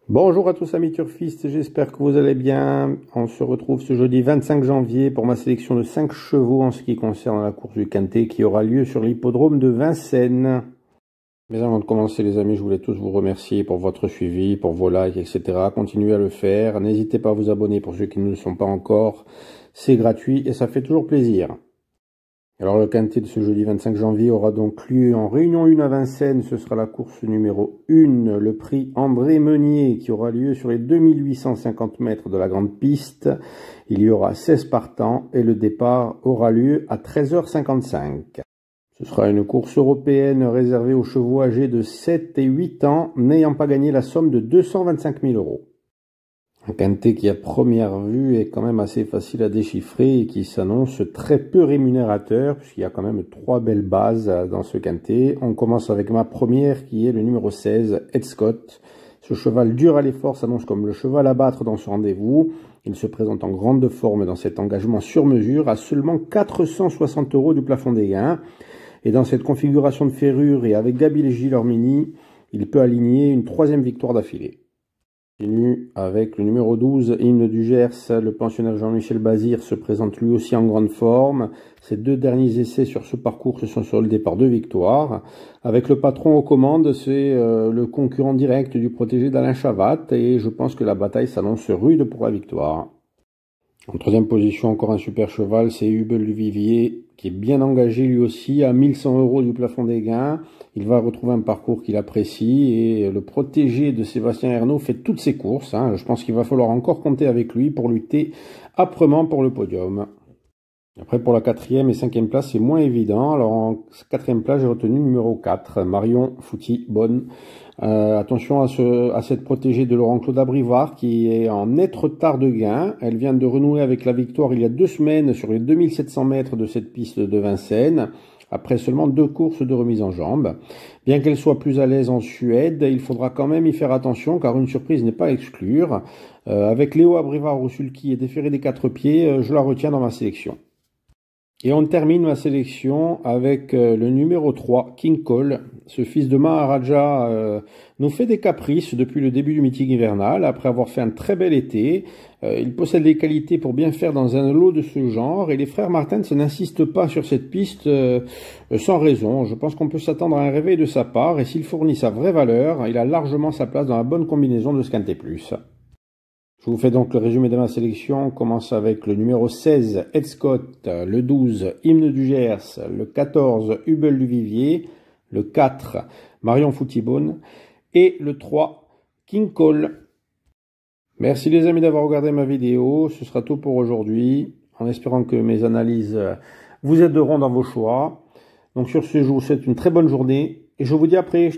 Bonjour à tous amis turfistes, j'espère que vous allez bien. On se retrouve ce jeudi 25 janvier pour ma sélection de 5 chevaux en ce qui concerne la course du Quintet qui aura lieu sur l'hippodrome de Vincennes. Mais avant de commencer les amis, je voulais tous vous remercier pour votre suivi, pour vos likes, etc. Continuez à le faire. N'hésitez pas à vous abonner pour ceux qui ne le sont pas encore. C'est gratuit et ça fait toujours plaisir. Alors le Quintet de ce jeudi 25 janvier aura donc lieu en Réunion 1 à Vincennes. Ce sera la course numéro 1, le prix André Meunier, qui aura lieu sur les 2850 mètres de la grande piste. Il y aura 16 partants et le départ aura lieu à 13h55. Ce sera une course européenne réservée aux chevaux âgés de 7 et 8 ans n'ayant pas gagné la somme de 225 000 €. Un Quintet qui à première vue est quand même assez facile à déchiffrer et qui s'annonce très peu rémunérateur puisqu'il y a quand même 3 belles bases dans ce Quintet. On commence avec ma première qui est le numéro 16, Ed Scott. Ce cheval dur à l'effort s'annonce comme le cheval à battre dans ce rendez-vous. Il se présente en grande forme dans cet engagement sur mesure à seulement 460 € du plafond des gains. Et dans cette configuration de ferrure et avec Gabi Légy Lormini, il peut aligner une 3e victoire d'affilée. Continue avec le numéro 12, Hymne du Gers. Le pensionnaire Jean-Michel Bazir se présente lui aussi en grande forme. Ses 2 derniers essais sur ce parcours se sont soldés par 2 victoires. Avec le patron aux commandes, c'est le concurrent direct du protégé d'Alain Chavat et je pense que la bataille s'annonce rude pour la victoire. En 3e position, encore un super cheval, c'est Hubel du Vivier, qui est bien engagé lui aussi à 1100 € du plafond des gains. Il va retrouver un parcours qu'il apprécie et le protégé de Sébastien Ernaud fait toutes ses courses. Je pense qu'il va falloir encore compter avec lui pour lutter âprement pour le podium. Après, pour la 4e et 5e place, c'est moins évident. Alors, en 4e place, j'ai retenu numéro 4, Marion Fouty-Bonne. Attention à cette protégée de Laurent-Claude Abrivard qui est en net retard de gain. Elle vient de renouer avec la victoire il y a 2 semaines sur les 2700 mètres de cette piste de Vincennes, après seulement 2 courses de remise en jambe. Bien qu'elle soit plus à l'aise en Suède, il faudra quand même y faire attention car une surprise n'est pas à exclure. Avec Léo Abrivard au sulky et déféré des 4 pieds, je la retiens dans ma sélection. Et on termine ma sélection avec le numéro 3, King Cole. Ce fils de Maharaja nous fait des caprices depuis le début du meeting hivernal. Après avoir fait un très bel été, il possède les qualités pour bien faire dans un lot de ce genre. Et les frères Martens n'insistent pas sur cette piste sans raison. Je pense qu'on peut s'attendre à un réveil de sa part. Et s'il fournit sa vraie valeur, il a largement sa place dans la bonne combinaison de ce Quintet Plus. Je vous fais donc le résumé de ma sélection. On commence avec le numéro 16, Ed Scott, le 12, Hymne du Gers, le 14, Hubel du Vivier, le 4, Marion Fouty-Bonne et le 3, King Cole. Merci les amis d'avoir regardé ma vidéo. Ce sera tout pour aujourd'hui, en espérant que mes analyses vous aideront dans vos choix. Donc sur ce, je vous souhaite une très bonne journée et je vous dis à après.